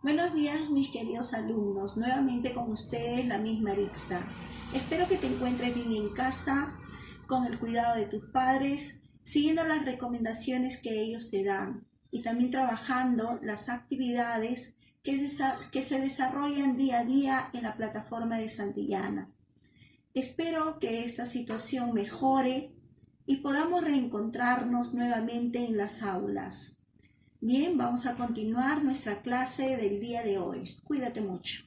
Buenos días, mis queridos alumnos. Nuevamente con ustedes la misma Arixa. Espero que te encuentres bien en casa, con el cuidado de tus padres, siguiendo las recomendaciones que ellos te dan y también trabajando las actividades que se desarrollan día a día en la plataforma de Santillana. Espero que esta situación mejore y podamos reencontrarnos nuevamente en las aulas. Bien, vamos a continuar nuestra clase del día de hoy. Cuídate mucho.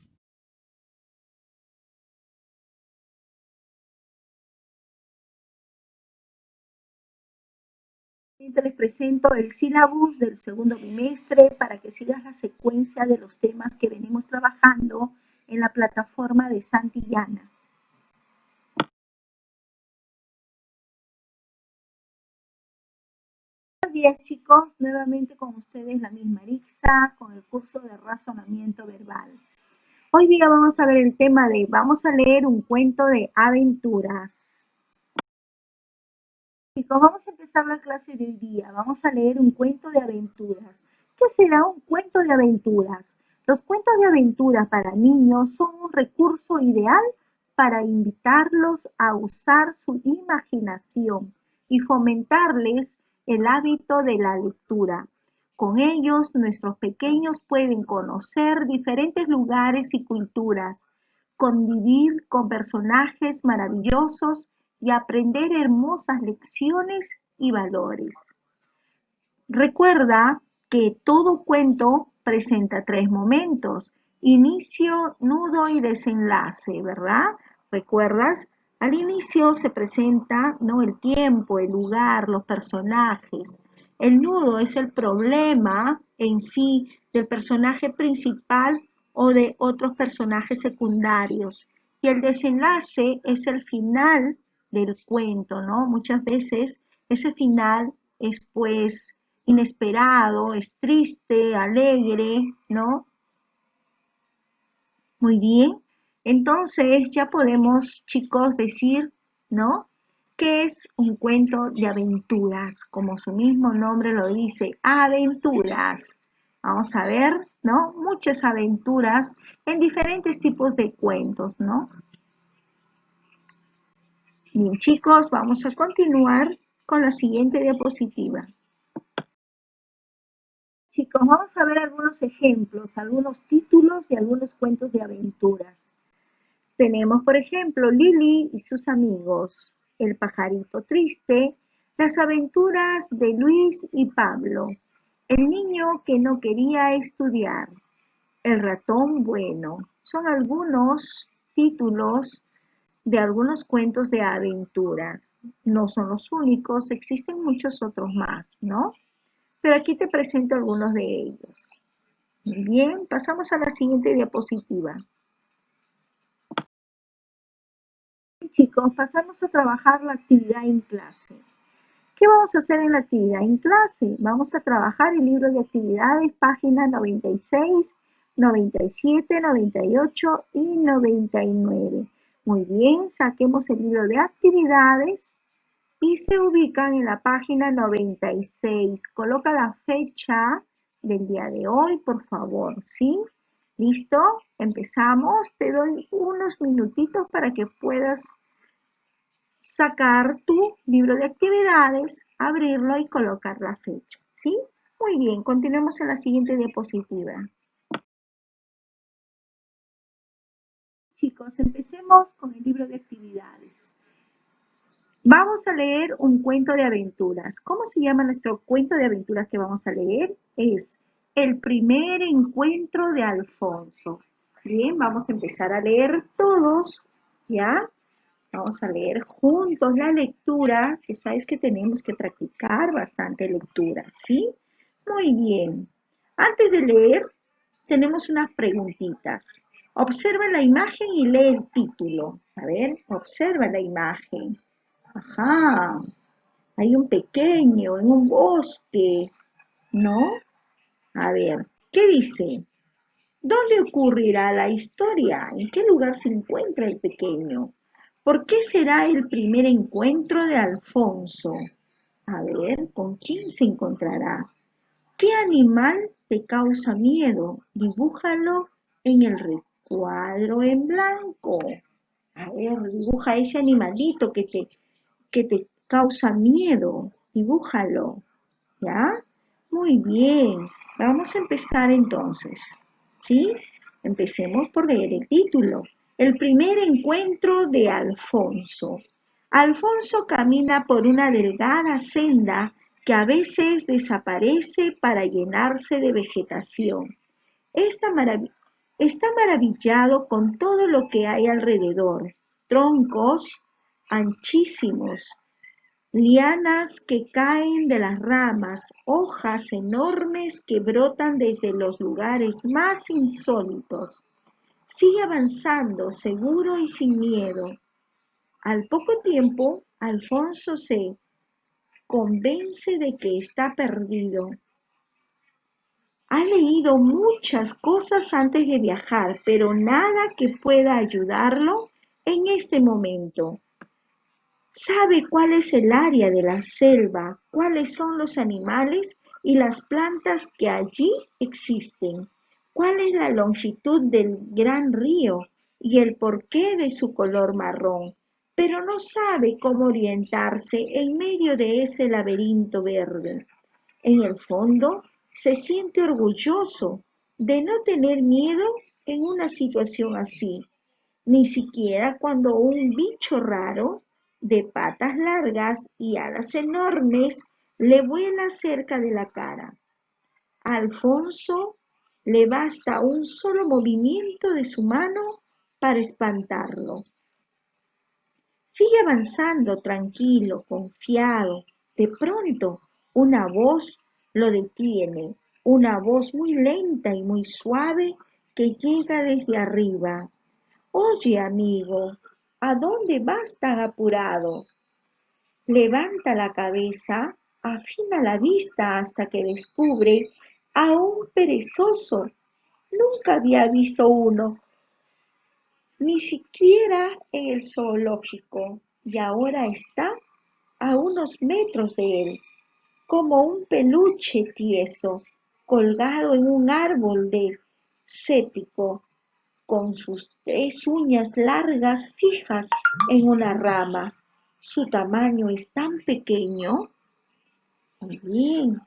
Les presento el sílabus del segundo bimestre para que sigas la secuencia de los temas que venimos trabajando en la plataforma de Santillana. Buenos días, chicos, nuevamente con ustedes la misma Arixa con el curso de razonamiento verbal. Hoy día vamos a ver el tema de, vamos a leer un cuento de aventuras. Chicos, vamos a empezar la clase del día. Vamos a leer un cuento de aventuras. ¿Qué será un cuento de aventuras? Los cuentos de aventuras para niños son un recurso ideal para invitarlos a usar su imaginación y fomentarles el hábito de la lectura. Con ellos, nuestros pequeños pueden conocer diferentes lugares y culturas, convivir con personajes maravillosos y aprender hermosas lecciones y valores. Recuerda que todo cuento presenta tres momentos: inicio, nudo y desenlace, ¿verdad? ¿Recuerdas? Al inicio se presenta, ¿no?, el tiempo, el lugar, los personajes. El nudo es el problema en sí del personaje principal o de otros personajes secundarios. Y el desenlace es el final del cuento, ¿no? Muchas veces ese final es pues inesperado, es triste, alegre, ¿no? Muy bien. Entonces ya podemos, chicos, decir, ¿no?, que es un cuento de aventuras, como su mismo nombre lo dice, aventuras. Vamos a ver, ¿no?, muchas aventuras en diferentes tipos de cuentos, ¿no? Bien, chicos, vamos a continuar con la siguiente diapositiva. Chicos, vamos a ver algunos ejemplos, algunos títulos y algunos cuentos de aventuras. Tenemos, por ejemplo, Lili y sus amigos, El pajarito triste, Las aventuras de Luis y Pablo, El niño que no quería estudiar, El ratón bueno. Son algunos títulos de algunos cuentos de aventuras. No son los únicos, existen muchos otros más, ¿no? Pero aquí te presento algunos de ellos. Muy bien, pasamos a la siguiente diapositiva. Chicos, pasamos a trabajar la actividad en clase. ¿Qué vamos a hacer en la actividad en clase? Vamos a trabajar el libro de actividades, páginas 96, 97, 98 y 99. Muy bien, saquemos el libro de actividades y se ubican en la página 96. Coloca la fecha del día de hoy, por favor, ¿sí? ¿Listo? Empezamos. Te doy unos minutitos para que puedas sacar tu libro de actividades, abrirlo y colocar la fecha, ¿sí? Muy bien, continuemos en la siguiente diapositiva. Chicos, empecemos con el libro de actividades. Vamos a leer un cuento de aventuras. ¿Cómo se llama nuestro cuento de aventuras que vamos a leer? Es El primer encuentro de Alfonso. Bien, vamos a empezar a leer todos, ¿ya? Vamos a leer juntos la lectura, que sabes que tenemos que practicar bastante lectura, ¿sí? Muy bien. Antes de leer, tenemos unas preguntitas. Observa la imagen y lee el título. A ver, observa la imagen. Ajá, hay un pequeño en un bosque, ¿no? A ver, ¿qué dice? ¿Dónde ocurrirá la historia? ¿En qué lugar se encuentra el pequeño? ¿Por qué será el primer encuentro de Alfonso? A ver, ¿con quién se encontrará? ¿Qué animal te causa miedo? Dibújalo en el recuadro en blanco. A ver, dibuja ese animalito que te causa miedo. Dibújalo. ¿Ya? Muy bien. Vamos a empezar entonces. ¿Sí? Empecemos por leer el título. El primer encuentro de Alfonso. Alfonso camina por una delgada senda que a veces desaparece para llenarse de vegetación. Está, marav- Está maravillado con todo lo que hay alrededor. Troncos anchísimos, lianas que caen de las ramas, hojas enormes que brotan desde los lugares más insólitos. Sigue avanzando, seguro y sin miedo. Al poco tiempo, Alfonso se convence de que está perdido. Ha leído muchas cosas antes de viajar, pero nada que pueda ayudarlo en este momento. Sabe cuál es el área de la selva, cuáles son los animales y las plantas que allí existen, cuál es la longitud del gran río y el porqué de su color marrón, pero no sabe cómo orientarse en medio de ese laberinto verde. En el fondo, se siente orgulloso de no tener miedo en una situación así, ni siquiera cuando un bicho raro, de patas largas y alas enormes, le vuela cerca de la cara. A Alfonso le basta un solo movimiento de su mano para espantarlo. Sigue avanzando tranquilo, confiado. De pronto, una voz lo detiene, una voz muy lenta y muy suave que llega desde arriba. Oye, amigo, ¿a dónde vas tan apurado? Levanta la cabeza, afina la vista hasta que descubre a un perezoso. Nunca había visto uno, ni siquiera en el zoológico, y ahora está a unos metros de él, como un peluche tieso, colgado en un árbol de cépico, con sus 3 uñas largas fijas en una rama. Su tamaño es tan pequeño. Muy bien,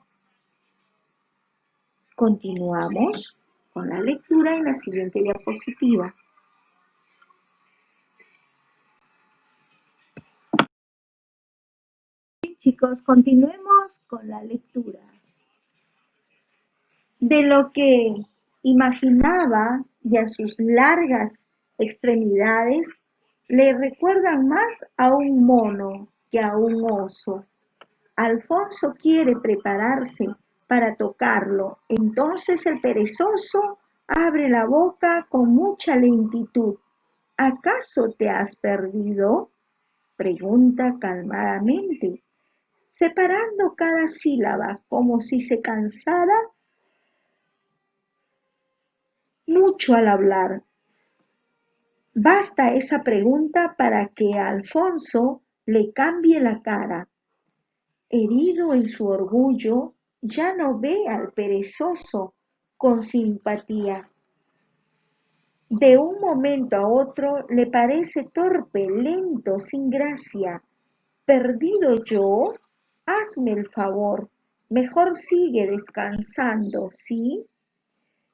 continuamos con la lectura en la siguiente diapositiva. Bien, chicos, continuemos con la lectura. De lo que imaginaba y a sus largas extremidades le recuerdan más a un mono que a un oso. Alfonso quiere prepararse para tocarlo. Entonces el perezoso abre la boca con mucha lentitud. ¿Acaso te has perdido? Pregunta calmadamente, separando cada sílaba como si se cansara mucho al hablar. Basta esa pregunta para que a Alfonso le cambie la cara. Herido en su orgullo, ya no ve al perezoso con simpatía. De un momento a otro le parece torpe, lento, sin gracia. ¿Perdido yo? Hazme el favor. Mejor sigue descansando, ¿sí?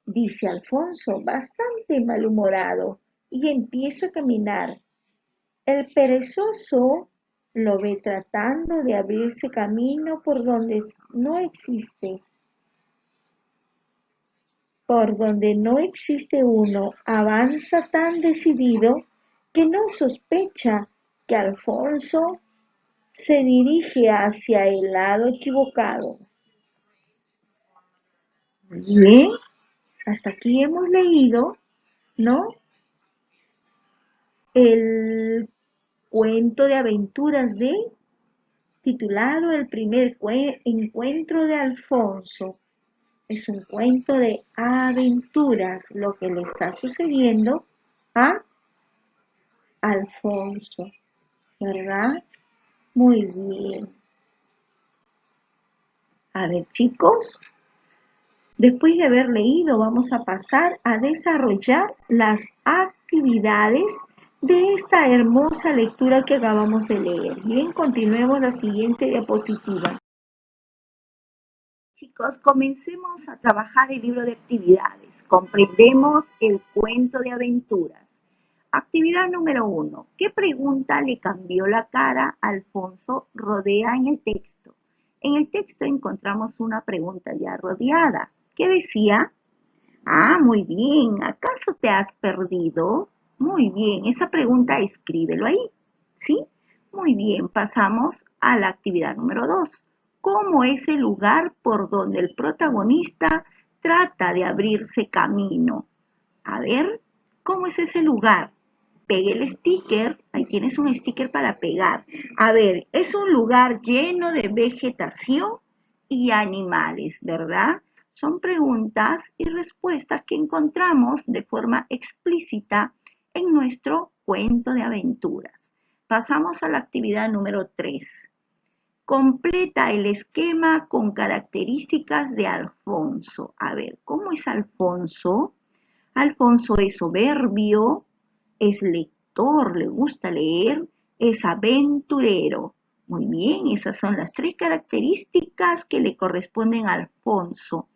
Dice Alfonso, bastante malhumorado, y empieza a caminar. El perezoso lo ve tratando de abrirse camino por donde no existe uno, avanza tan decidido que no sospecha que Alfonso se dirige hacia el lado equivocado. Bien, hasta aquí hemos leído, ¿no? El cuento de aventuras titulado El primer encuentro de Alfonso. Es un cuento de aventuras, lo que le está sucediendo a Alfonso, ¿verdad? Muy bien. A ver, chicos, Después de haber leído, vamos a pasar a desarrollar las actividades de esta hermosa lectura que acabamos de leer. Bien, continuemos la siguiente diapositiva. Chicos, comencemos a trabajar el libro de actividades. Comprendemos el cuento de aventuras. Actividad número 1. ¿Qué pregunta le cambió la cara a Alfonso Rodea en el texto? En el texto encontramos una pregunta ya rodeada. ¿Qué decía? Ah, muy bien. ¿Acaso te has perdido? Muy bien. Esa pregunta escríbelo ahí. ¿Sí? Muy bien. Pasamos a la actividad número 2. ¿Cómo es el lugar por donde el protagonista trata de abrirse camino? A ver, ¿cómo es ese lugar? Pegue el sticker. Ahí tienes un sticker para pegar. A ver, es un lugar lleno de vegetación y animales, ¿verdad? Son preguntas y respuestas que encontramos de forma explícita en nuestro cuento de aventuras. Pasamos a la actividad número 3. Completa el esquema con características de Alfonso. A ver, ¿cómo es Alfonso? Alfonso es soberbio, es lector, le gusta leer, es aventurero. Muy bien, esas son las 3 características que le corresponden a Alfonso,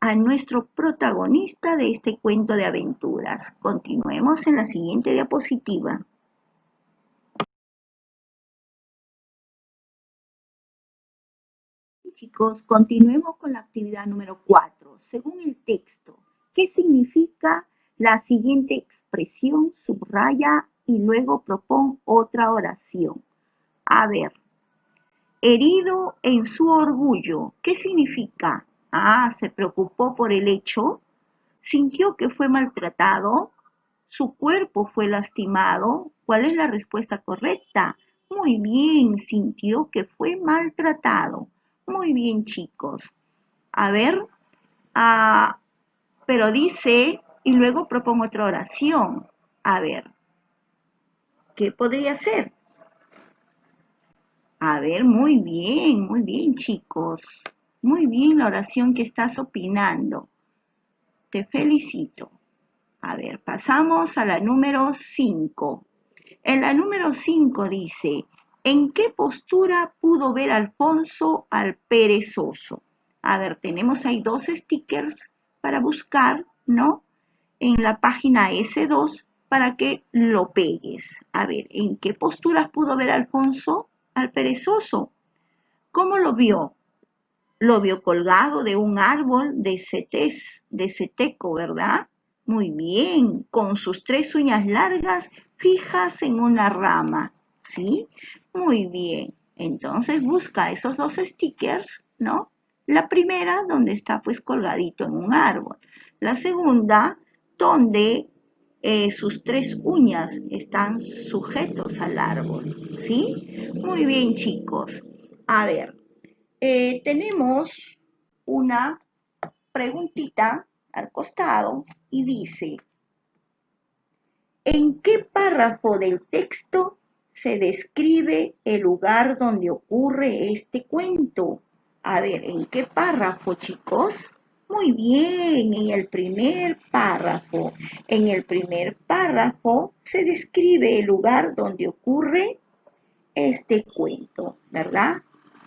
a nuestro protagonista de este cuento de aventuras. Continuemos en la siguiente diapositiva. Chicos, continuemos con la actividad número 4. Según el texto, ¿qué significa la siguiente expresión? Subraya y luego propón otra oración. A ver, herido en su orgullo, ¿qué significa? Ah, se preocupó por el hecho, sintió que fue maltratado, su cuerpo fue lastimado. ¿Cuál es la respuesta correcta? Muy bien, sintió que fue maltratado. Muy bien, chicos. A ver, ah, pero dice, y luego propongo otra oración. A ver, ¿qué podría ser? A ver, muy bien, chicos. Muy bien la oración que estás opinando. Te felicito. A ver, pasamos a la número 5. En la número 5 dice, ¿en qué postura pudo ver Alfonso al perezoso? A ver, tenemos ahí 2 stickers para buscar, ¿no? En la página S2 para que lo pegues. A ver, ¿en qué posturas pudo ver Alfonso al perezoso? ¿Cómo lo vio? Lo vio colgado de un árbol de ceteco, ¿verdad? Muy bien, con sus 3 uñas largas fijas en una rama, ¿sí? Muy bien. Entonces busca esos 2 stickers, ¿no? La primera donde está pues colgadito en un árbol. La segunda donde sus 3 uñas están sujetos al árbol, ¿sí? Muy bien, chicos. A ver, tenemos una preguntita al costado y dice, ¿en qué párrafo del texto se describe el lugar donde ocurre este cuento? A ver, ¿en qué párrafo, chicos? Muy bien, en el primer párrafo. En el primer párrafo se describe el lugar donde ocurre este cuento, ¿verdad?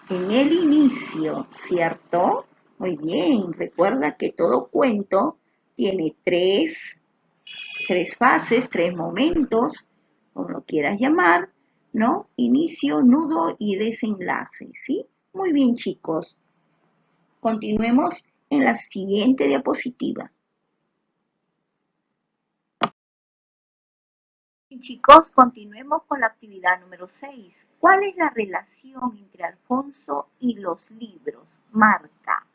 En el inicio, ¿cierto? Muy bien, recuerda que todo cuento tiene tres fases, 3 momentos, como lo quieras llamar, ¿no? Inicio, nudo y desenlace, ¿sí? Muy bien, chicos. Continuemos en la siguiente diapositiva. Bien, chicos, continuemos con la actividad número 6. ¿Cuál es la relación entre Alfonso y los libros? Marca.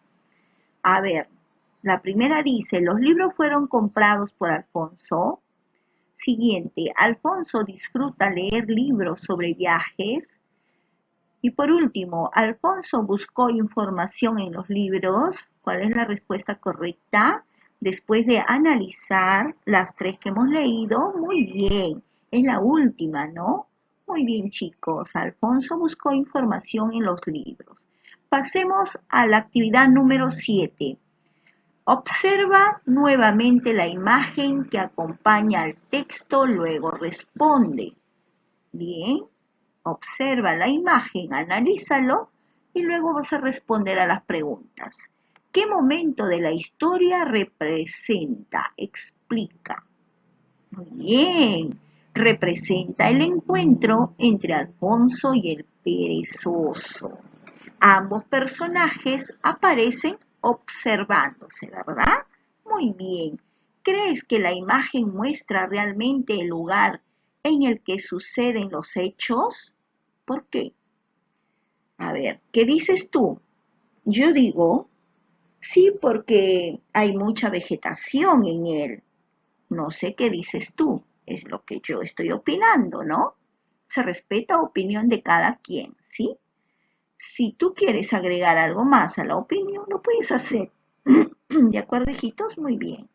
A ver, la primera dice, los libros fueron comprados por Alfonso. Siguiente, Alfonso disfruta leer libros sobre viajes. Y por último, Alfonso buscó información en los libros. ¿Cuál es la respuesta correcta? Después de analizar las 3 que hemos leído, muy bien, es la última, ¿no? Muy bien, chicos, Alfonso buscó información en los libros. Pasemos a la actividad número 7. Observa nuevamente la imagen que acompaña al texto, luego responde. Bien, observa la imagen, analízalo y luego vas a responder a las preguntas. ¿Qué momento de la historia representa? Explica. Muy bien, representa el encuentro entre Alfonso y el perezoso. Ambos personajes aparecen observándose, ¿verdad? Muy bien. ¿Crees que la imagen muestra realmente el lugar en el que suceden los hechos? ¿Por qué? A ver, ¿qué dices tú? Yo digo, sí, porque hay mucha vegetación en él. No sé qué dices tú, es lo que yo estoy opinando, ¿no? Se respeta la opinión de cada quien, ¿sí? Si tú quieres agregar algo más a la opinión, lo puedes hacer. ¿De acuerdo, hijitos? Muy bien.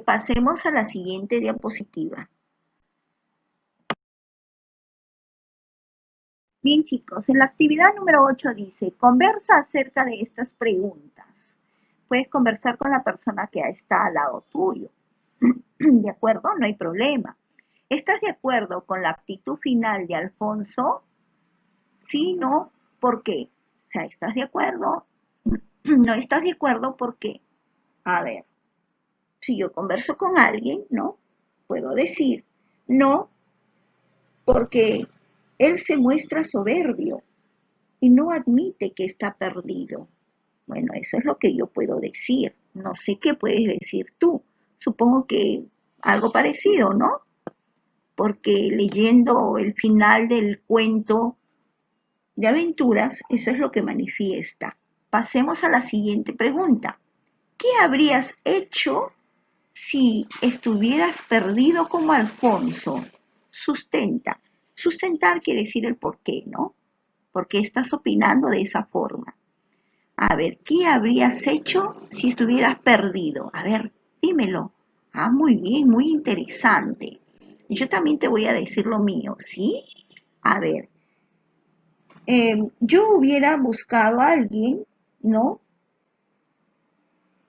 Pasemos a la siguiente diapositiva. Bien, chicos, en la actividad número 8 dice, conversa acerca de estas preguntas. Puedes conversar con la persona que está al lado tuyo. ¿De acuerdo? No hay problema. ¿Estás de acuerdo con la actitud final de Alfonso? Sí, no, ¿por qué? O sea, ¿estás de acuerdo? No estás de acuerdo, ¿por qué? A ver, si yo converso con alguien, ¿no? Puedo decir, no, porque él se muestra soberbio y no admite que está perdido. Bueno, eso es lo que yo puedo decir. No sé qué puedes decir tú. Supongo que algo parecido, ¿no? Porque leyendo el final del cuento de aventuras, eso es lo que manifiesta. Pasemos a la siguiente pregunta. ¿Qué habrías hecho si estuvieras perdido como Alfonso? Sustenta. Sustentar quiere decir el por qué, ¿no? ¿Por qué estás opinando de esa forma? A ver, ¿qué habrías hecho si estuvieras perdido? A ver, dímelo. Ah, muy bien, muy interesante. Yo también te voy a decir lo mío, ¿sí? A ver, yo hubiera buscado a alguien, ¿no?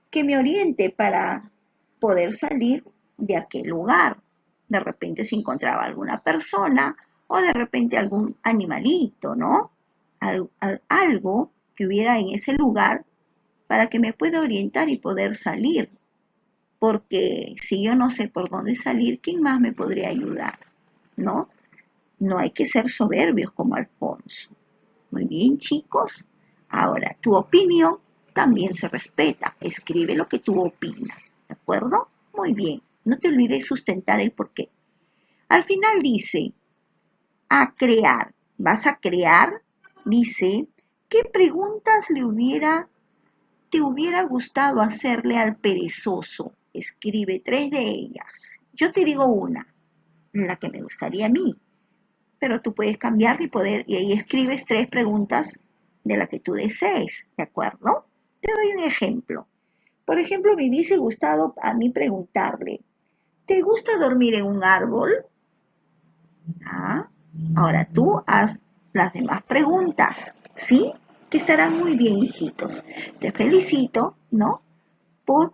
Que me oriente para poder salir de aquel lugar. De repente se encontraba alguna persona o de repente algún animalito, ¿no? Algo que hubiera en ese lugar para que me pueda orientar y poder salir. Porque si yo no sé por dónde salir, ¿quién más me podría ayudar? ¿No? No hay que ser soberbios como Alfonso. Muy bien, chicos. Ahora, tu opinión también se respeta. Escribe lo que tú opinas. ¿De acuerdo? Muy bien. No te olvides sustentar el porqué. Al final dice, a crear. ¿Vas a crear? Dice, ¿qué preguntas te hubiera gustado hacerle al perezoso? Escribe 3 de ellas. Yo te digo una, la que me gustaría a mí, pero tú puedes cambiar y ahí escribes 3 preguntas de la que tú desees, ¿de acuerdo? Te doy un ejemplo. Por ejemplo, me hubiese gustado a mí preguntarle, ¿te gusta dormir en un árbol? Ah, ahora tú haz las demás preguntas, ¿sí? Que estarán muy bien, hijitos. Te felicito, ¿no? Por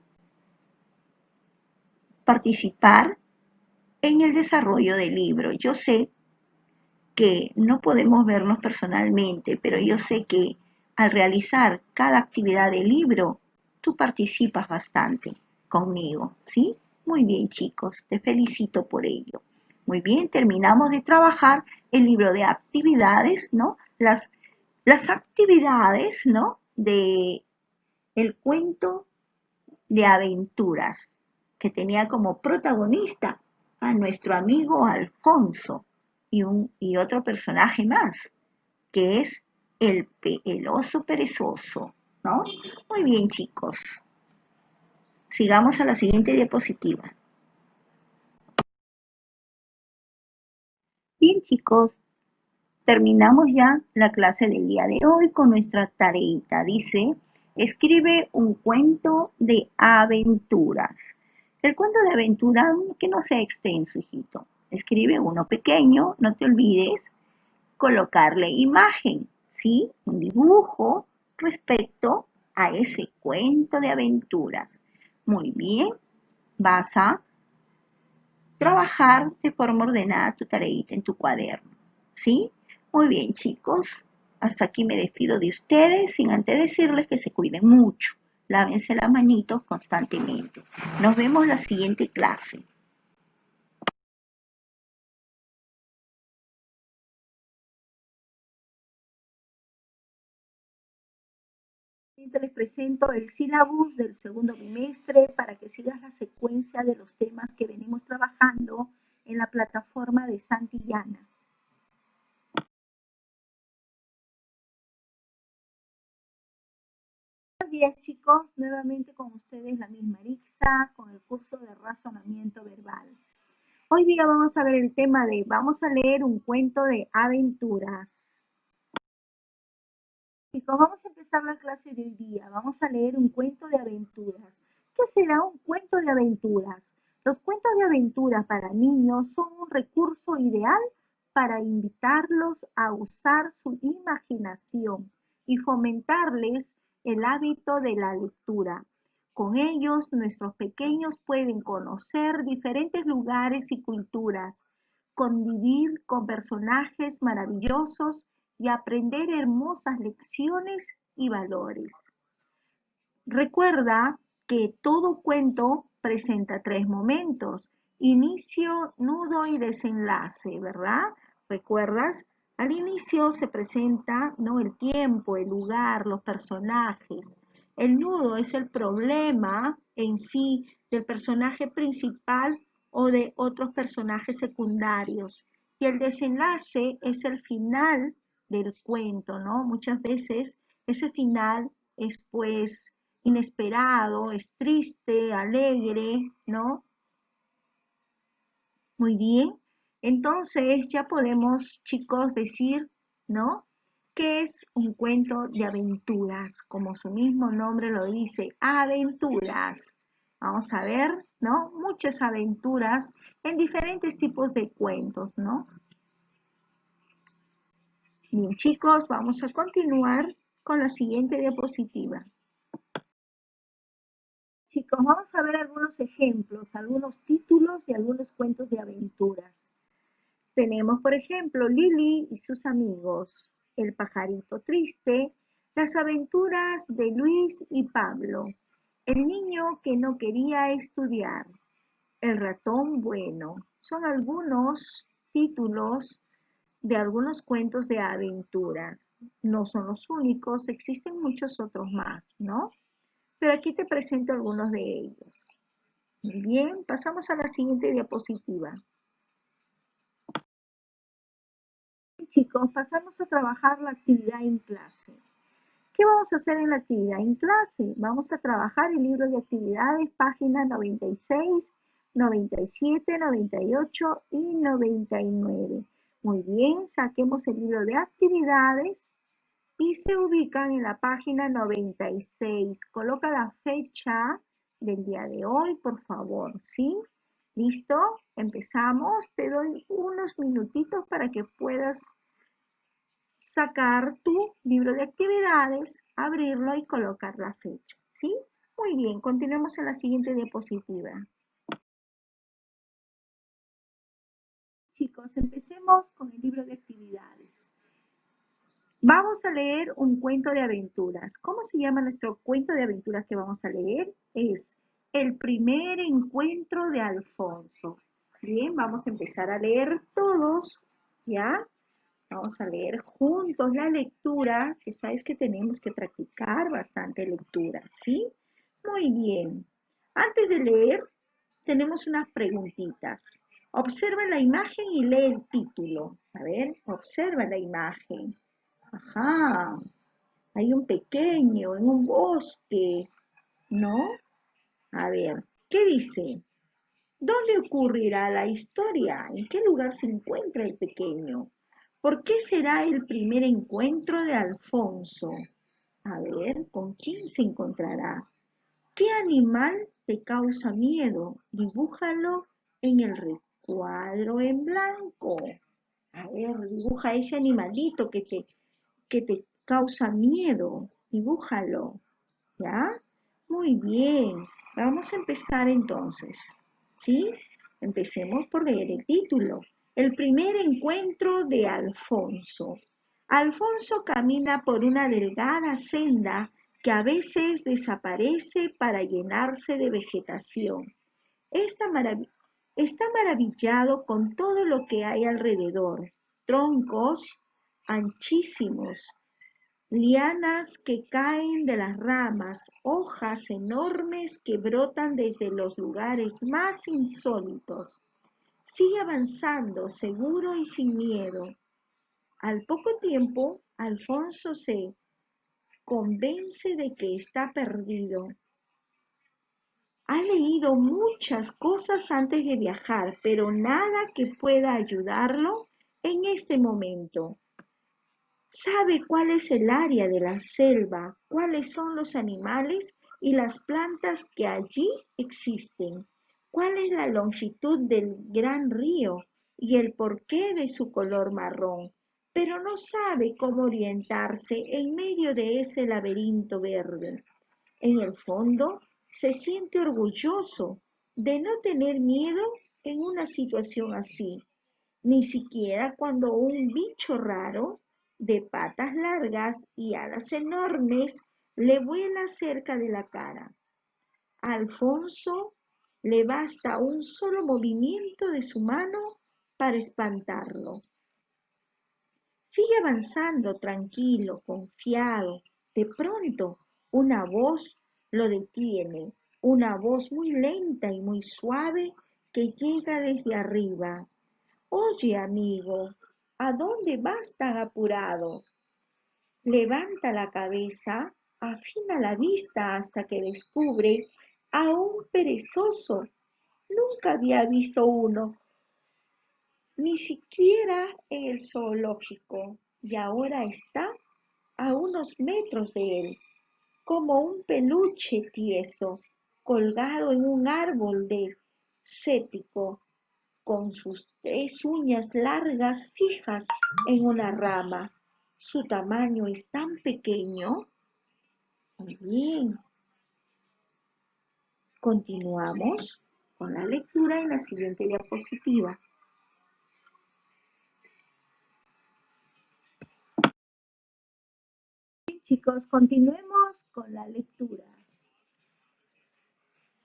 participar en el desarrollo del libro. Yo sé que no podemos vernos personalmente, pero yo sé que al realizar cada actividad del libro, tú participas bastante conmigo, ¿sí? Muy bien, chicos, te felicito por ello. Muy bien, terminamos de trabajar el libro de actividades, ¿no? Las actividades, ¿no? De el cuento de aventuras que tenía como protagonista a nuestro amigo Alfonso y otro personaje más, que es el oso perezoso, ¿no? Muy bien, chicos. Sigamos a la siguiente diapositiva. Bien, chicos, terminamos ya la clase del día de hoy con nuestra tareita. Dice, escribe un cuento de aventuras. El cuento de aventura que no sea extenso, hijito. Escribe uno pequeño, no te olvides colocarle imagen, ¿sí? Un dibujo respecto a ese cuento de aventuras. Muy bien, vas a trabajar de forma ordenada tu tareita en tu cuaderno, ¿sí? Muy bien, chicos. Hasta aquí me despido de ustedes sin antes decirles que se cuiden mucho. Lávense las manitos constantemente. Nos vemos en la siguiente clase. Les presento el sílabus del segundo bimestre para que sigas la secuencia de los temas que venimos trabajando en la plataforma de Santillana. Buenos días, chicos, nuevamente con ustedes la misma Arixa con el curso de razonamiento verbal. Hoy día vamos a ver el tema de, vamos a leer un cuento de aventuras. Chicos, vamos a empezar la clase del día. Vamos a leer un cuento de aventuras. ¿Qué será un cuento de aventuras? Los cuentos de aventuras para niños son un recurso ideal para invitarlos a usar su imaginación y fomentarles el hábito de la lectura. Con ellos, nuestros pequeños pueden conocer diferentes lugares y culturas, convivir con personajes maravillosos y aprender hermosas lecciones y valores. Recuerda que todo cuento presenta tres momentos: inicio, nudo y desenlace, ¿verdad? ¿Recuerdas? Al inicio se presenta, ¿no?, el tiempo, el lugar, los personajes. El nudo es el problema en sí del personaje principal o de otros personajes secundarios. Y el desenlace es el final del cuento, ¿no? Muchas veces ese final es pues inesperado, es triste, alegre, ¿no? Muy bien. Entonces ya podemos, chicos, decir, ¿no?, que es un cuento de aventuras, como su mismo nombre lo dice, aventuras. Vamos a ver, ¿no?, muchas aventuras en diferentes tipos de cuentos, ¿no? Bien, chicos, vamos a continuar con la siguiente diapositiva. Chicos, vamos a ver algunos ejemplos, algunos títulos y algunos cuentos de aventuras. Tenemos, por ejemplo, Lili y sus amigos, El pajarito triste, Las aventuras de Luis y Pablo, El niño que no quería estudiar, El ratón bueno. Son algunos títulos de algunos cuentos de aventuras. No son los únicos, existen muchos otros más, ¿no? Pero aquí te presento algunos de ellos. Muy bien, pasamos a la siguiente diapositiva. Chicos, pasamos a trabajar la actividad en clase. ¿Qué vamos a hacer en la actividad en clase? Vamos a trabajar el libro de actividades, páginas 96, 97, 98 y 99. Muy bien, saquemos el libro de actividades y se ubican en la página 96. Coloca la fecha del día de hoy, por favor, ¿sí? ¿Listo? Empezamos. Te doy unos minutitos para que puedas sacar tu libro de actividades, abrirlo y colocar la fecha, ¿sí? Muy bien, continuemos en la siguiente diapositiva. Chicos, empecemos con el libro de actividades. Vamos a leer un cuento de aventuras. ¿Cómo se llama nuestro cuento de aventuras que vamos a leer? Es El primer encuentro de Alfonso. Bien, vamos a empezar a leer todos, ¿ya? Vamos a leer juntos la lectura, que sabes que tenemos que practicar bastante lectura, ¿sí? Muy bien. Antes de leer, tenemos unas preguntitas. Observa la imagen y lee el título. A ver, observa la imagen. Ajá, hay un pequeño en un bosque, ¿no? A ver, ¿qué dice? ¿Dónde ocurrirá la historia? ¿En qué lugar se encuentra el pequeño? ¿Por qué será el primer encuentro de Alfonso? A ver, ¿con quién se encontrará? ¿Qué animal te causa miedo? Dibújalo en el recuadro en blanco. A ver, dibuja ese animalito que te causa miedo. Dibújalo. ¿Ya? Muy bien. Vamos a empezar entonces. ¿Sí? Empecemos por leer el título. El primer encuentro de Alfonso. Alfonso camina por una delgada senda que a veces desaparece para llenarse de vegetación. Está, está maravillado con todo lo que hay alrededor. Troncos anchísimos, lianas que caen de las ramas, hojas enormes que brotan desde los lugares más insólitos. Sigue avanzando, seguro y sin miedo. Al poco tiempo, Alfonso se convence de que está perdido. Ha leído muchas cosas antes de viajar, pero nada que pueda ayudarlo en este momento. Sabe cuál es el área de la selva, cuáles son los animales y las plantas que allí existen, cuál es la longitud del gran río y el porqué de su color marrón, pero no sabe cómo orientarse en medio de ese laberinto verde. En el fondo, se siente orgulloso de no tener miedo en una situación así, ni siquiera cuando un bicho raro de patas largas y alas enormes le vuela cerca de la cara. A Alfonso le basta un solo movimiento de su mano para espantarlo. Sigue avanzando tranquilo, confiado. De pronto, una voz lo detiene, una voz muy lenta y muy suave que llega desde arriba. Oye, amigo, ¿a dónde vas tan apurado? Levanta la cabeza, afina la vista hasta que descubre a un perezoso. Nunca había visto uno, ni siquiera en el zoológico, y ahora está a unos metros de él, como un peluche tieso, colgado en un árbol de cético, con sus 3 uñas largas fijas en una rama. Su tamaño es tan pequeño. Muy bien, continuamos con la lectura en la siguiente diapositiva. Bien, chicos, continuemos con la lectura.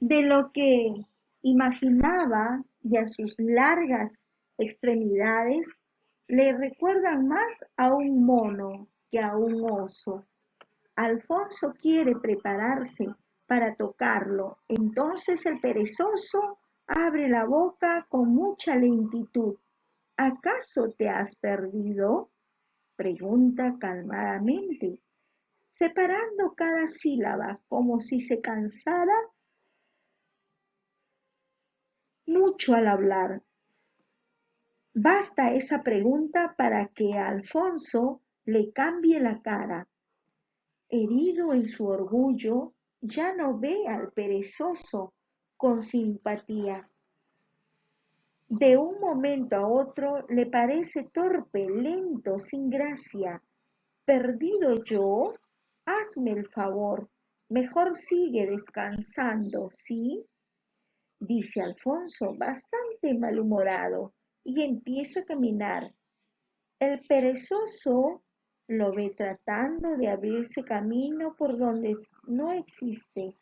De lo que imaginaba y a sus largas extremidades le recuerdan más a un mono que a un oso. Alfonso quiere prepararse para tocarlo. Entonces el perezoso abre la boca con mucha lentitud. ¿Acaso te has perdido? Pregunta calmadamente, separando cada sílaba como si se cansara mucho al hablar. Basta esa pregunta para que a Alfonso le cambie la cara. Herido en su orgullo, ya no ve al perezoso con simpatía. De un momento a otro le parece torpe, lento, sin gracia. ¿Perdido yo? Hazme el favor. Mejor sigue descansando, ¿sí? Dice Alfonso, bastante malhumorado, y empieza a caminar. El perezoso lo ve tratando de abrirse camino por donde no existe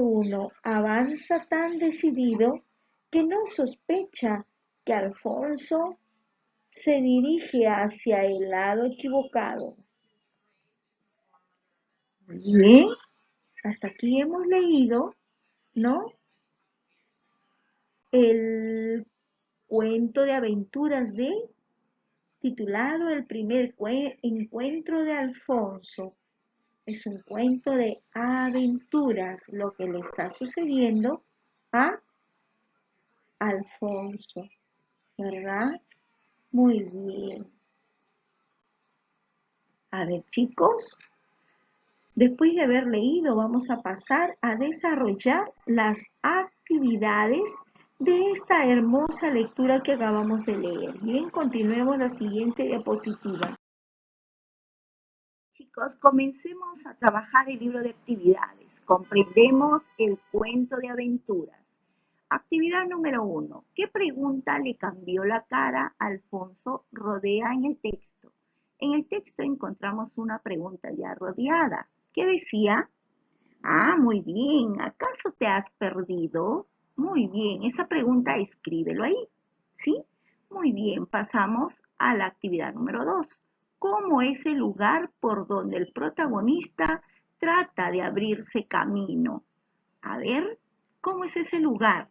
uno, avanza tan decidido que no sospecha que Alfonso se dirige hacia el lado equivocado. Bien, hasta aquí hemos leído, ¿no? El cuento de aventuras titulado El primer encuentro de Alfonso. Es un cuento de aventuras, lo que le está sucediendo a Alfonso, ¿verdad? Muy bien. A ver, chicos, después de haber leído, vamos a pasar a desarrollar las actividades de esta hermosa lectura que acabamos de leer. Bien, continuemos la siguiente diapositiva. chicos, comencemos a trabajar el libro de actividades. Comprendemos el cuento de aventuras. Actividad número 1. ¿Qué pregunta le cambió la cara a Alfonso Rodea en el texto? En el texto encontramos una pregunta ya rodeada. ¿Qué decía? Ah, muy bien. ¿Acaso te has perdido? Muy bien. Esa pregunta escríbelo ahí. ¿Sí? Muy bien. Pasamos a la actividad número 2. ¿Cómo es el lugar por donde el protagonista trata de abrirse camino? A ver, ¿cómo es ese lugar?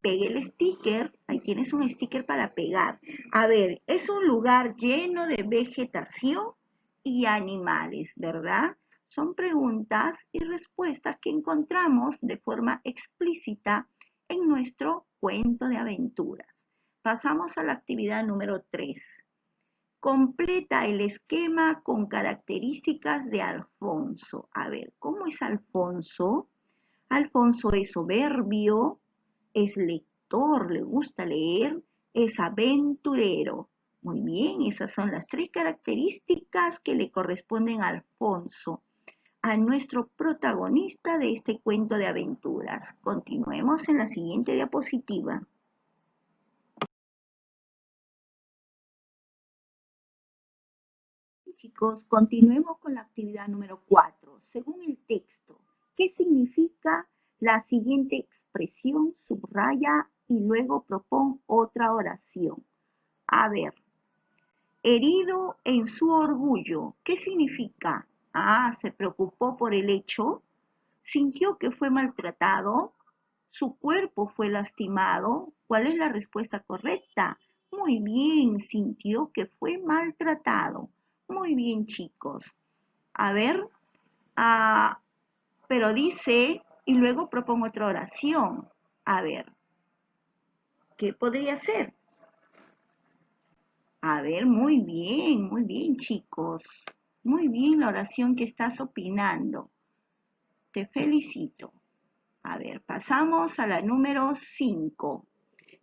Pegue el sticker. Ahí tienes un sticker para pegar. A ver, es un lugar lleno de vegetación y animales, ¿verdad? Son preguntas y respuestas que encontramos de forma explícita en nuestro cuento de aventuras. Pasamos a la actividad número 3. Completa el esquema con características de Alfonso. A ver, ¿cómo es Alfonso? Alfonso es soberbio, es lector, le gusta leer, es aventurero. Muy bien, esas son las 3 características que le corresponden a Alfonso, a nuestro protagonista de este cuento de aventuras. Continuemos en la siguiente diapositiva. Chicos, continuemos con la actividad número 4. Según el texto, ¿qué significa la siguiente expresión? Subraya y luego propón otra oración. A ver, herido en su orgullo, ¿qué significa? Ah, se preocupó por el hecho, sintió que fue maltratado, su cuerpo fue lastimado. ¿Cuál es la respuesta correcta? Muy bien, sintió que fue maltratado. Muy bien, chicos. A ver, pero dice, y luego propongo otra oración. A ver, ¿qué podría ser? A ver, muy bien, chicos. Muy bien la oración que estás opinando. Te felicito. A ver, pasamos a la número 5.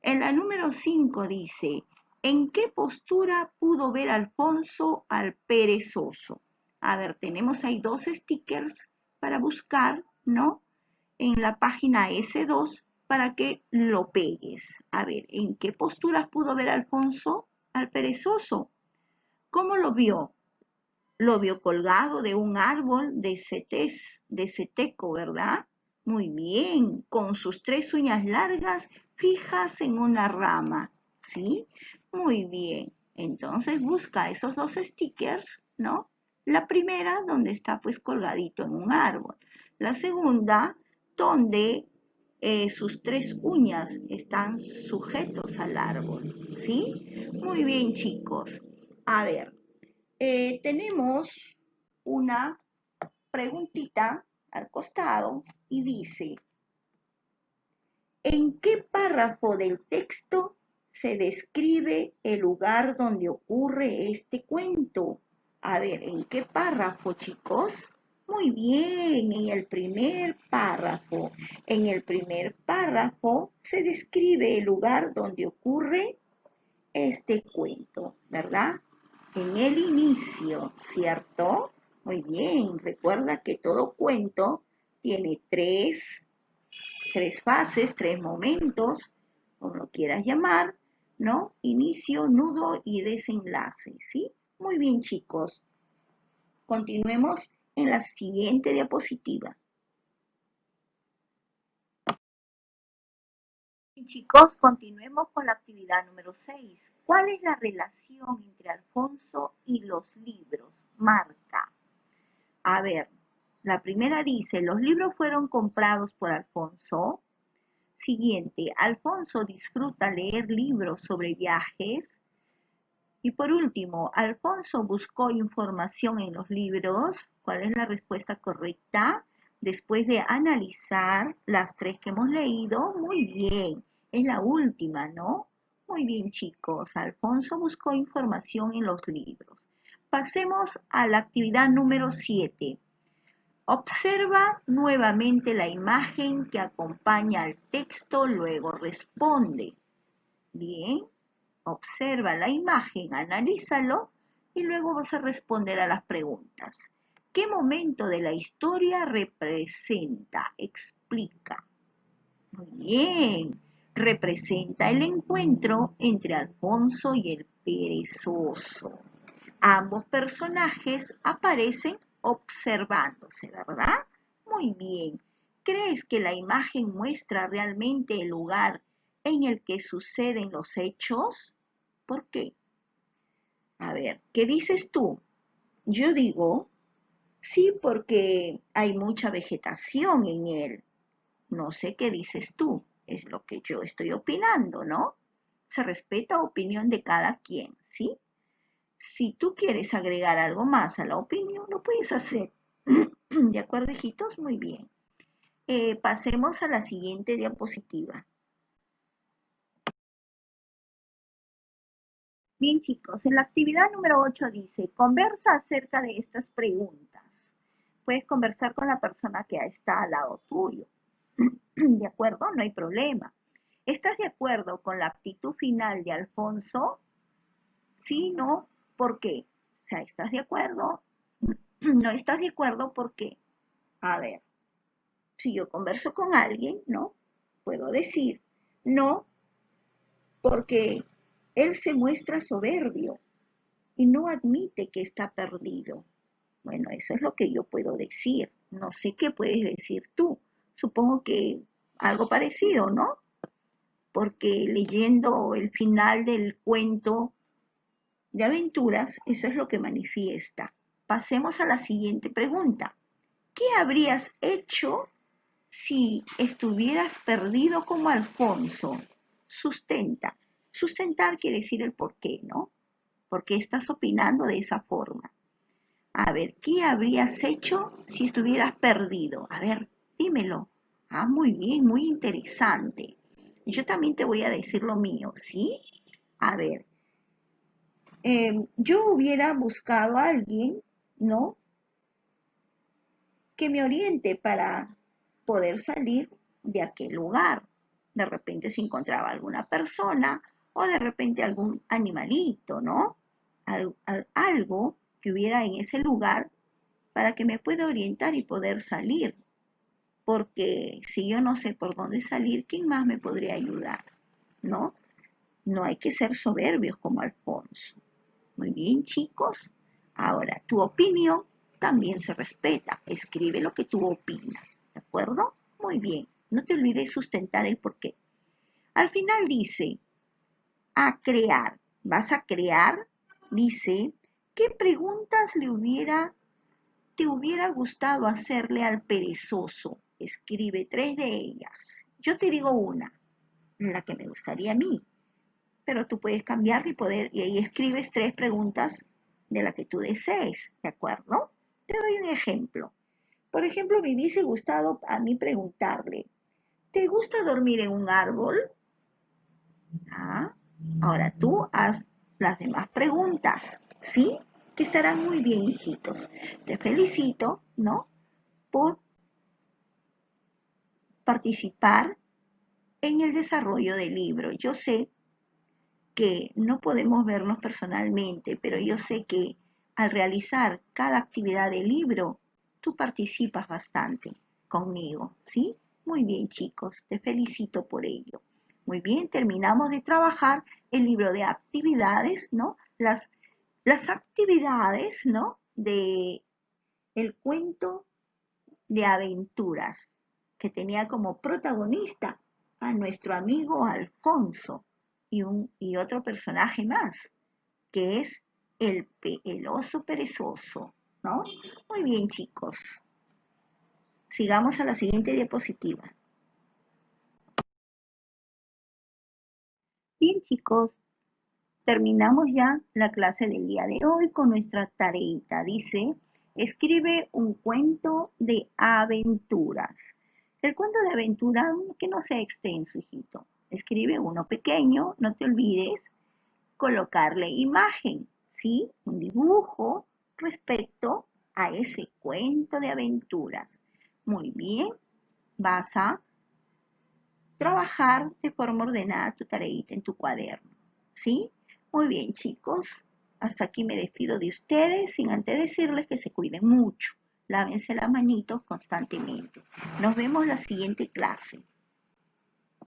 En la número 5 dice, ¿en qué postura pudo ver Alfonso al perezoso? A ver, tenemos ahí 2 stickers para buscar, ¿no? En la página S2 para que lo pegues. A ver, ¿en qué posturas pudo ver Alfonso al perezoso? ¿Cómo lo vio? Lo vio colgado de un árbol de ceteco, ¿verdad? Muy bien, con sus 3 uñas largas fijas en una rama, ¿sí? Muy bien, entonces busca esos 2 stickers, ¿no? La primera, donde está pues colgadito en un árbol. La segunda, donde sus 3 uñas están sujetos al árbol, ¿sí? Muy bien, chicos. A ver, tenemos una preguntita al costado y dice, ¿en qué párrafo del texto se describe el lugar donde ocurre este cuento? A ver, ¿en qué párrafo, chicos? Muy bien, en el primer párrafo. En el primer párrafo se describe el lugar donde ocurre este cuento, ¿verdad? En el inicio, ¿cierto? Muy bien, recuerda que todo cuento tiene tres fases, 3 momentos, como lo quieras llamar, ¿no? Inicio, nudo y desenlace, ¿sí? Muy bien, chicos. Continuemos en la siguiente diapositiva. Bien, chicos, continuemos con la actividad número 6. ¿Cuál es la relación entre Alfonso y los libros? Marca. A ver, la primera dice, los libros fueron comprados por Alfonso. Siguiente, Alfonso disfruta leer libros sobre viajes. Y por último, Alfonso buscó información en los libros. ¿Cuál es la respuesta correcta? Después de analizar las 3 que hemos leído, muy bien, es la última, ¿no? Muy bien, chicos, Alfonso buscó información en los libros. Pasemos a la actividad número 7. Observa nuevamente la imagen que acompaña al texto, luego responde. Bien, observa la imagen, analízalo y luego vas a responder a las preguntas. ¿Qué momento de la historia representa? Explica. Muy bien. Representa el encuentro entre Alfonso y el perezoso. Ambos personajes aparecen observándose, ¿verdad? Muy bien. ¿Crees que la imagen muestra realmente el lugar en el que suceden los hechos? ¿Por qué? A ver, ¿qué dices tú? Yo digo, sí, porque hay mucha vegetación en él. No sé qué dices tú, es lo que yo estoy opinando, ¿no? Se respeta opinión de cada quien, ¿sí? Si tú quieres agregar algo más a la opinión, lo puedes hacer. ¿De acuerdo, hijitos? Muy bien. Pasemos a la siguiente diapositiva. Bien, chicos, en la actividad número 8 dice, conversa acerca de estas preguntas. Puedes conversar con la persona que está al lado tuyo. ¿De acuerdo? No hay problema. ¿Estás de acuerdo con la actitud final de Alfonso? Sí, no, ¿por qué? O sea, ¿estás de acuerdo? No estás de acuerdo, ¿por qué? A ver, si yo converso con alguien, ¿no? Puedo decir, no, porque él se muestra soberbio y no admite que está perdido. Bueno, eso es lo que yo puedo decir. No sé qué puedes decir tú. Supongo que algo parecido, ¿no? Porque leyendo el final del cuento de aventuras, eso es lo que manifiesta. Pasemos a la siguiente pregunta. ¿Qué habrías hecho si estuvieras perdido como Alfonso? Sustenta. Sustentar quiere decir el por qué, ¿no? ¿Por qué estás opinando de esa forma? A ver, ¿qué habrías hecho si estuvieras perdido? A ver, dímelo. Ah, muy bien, muy interesante. Yo también te voy a decir lo mío, ¿sí? A ver, yo hubiera buscado a alguien, ¿no? Que me oriente para poder salir de aquel lugar. De repente se encontraba alguna persona o de repente algún animalito, ¿no? Algo que hubiera en ese lugar para que me pueda orientar y poder salir. Porque si yo no sé por dónde salir, ¿quién más me podría ayudar? ¿No? No hay que ser soberbios como Alfonso. Muy bien, chicos. Ahora, tu opinión también se respeta. Escribe lo que tú opinas. ¿De acuerdo? Muy bien. No te olvides sustentar el porqué. Al final dice, a crear. ¿Vas a crear? Dice, ¿qué preguntas te hubiera gustado hacerle al perezoso? Escribe 3 de ellas. Yo te digo una, la que me gustaría a mí, pero tú puedes cambiar y ahí escribes 3 preguntas de la que tú desees, ¿de acuerdo? Te doy un ejemplo. Por ejemplo, me hubiese gustado a mí preguntarle, ¿te gusta dormir en un árbol? Ah, ahora tú haz las demás preguntas, ¿sí? Que estarán muy bien, hijitos. Te felicito, ¿no? Por participar en el desarrollo del libro. Yo sé que no podemos vernos personalmente, pero yo sé que al realizar cada actividad del libro, tú participas bastante conmigo, ¿sí? Muy bien, chicos, te felicito por ello. Muy bien, terminamos de trabajar el libro de actividades, ¿no? Las actividades, ¿no? De el cuento de aventuras que tenía como protagonista a nuestro amigo Alfonso y otro personaje más, que es el oso perezoso, ¿no? Muy bien, chicos. Sigamos a la siguiente diapositiva. Bien, chicos, terminamos ya la clase del día de hoy con nuestra tareita. Dice, escribe un cuento de aventuras. El cuento de aventura que no sea extenso, hijito. Escribe uno pequeño, no te olvides colocarle imagen, ¿sí? Un dibujo respecto a ese cuento de aventuras. Muy bien, vas a trabajar de forma ordenada tu tareita en tu cuaderno, ¿sí? Muy bien, chicos. Hasta aquí me despido de ustedes sin antes decirles que se cuiden mucho. lávense las manitos constantemente. Nos vemos la siguiente clase.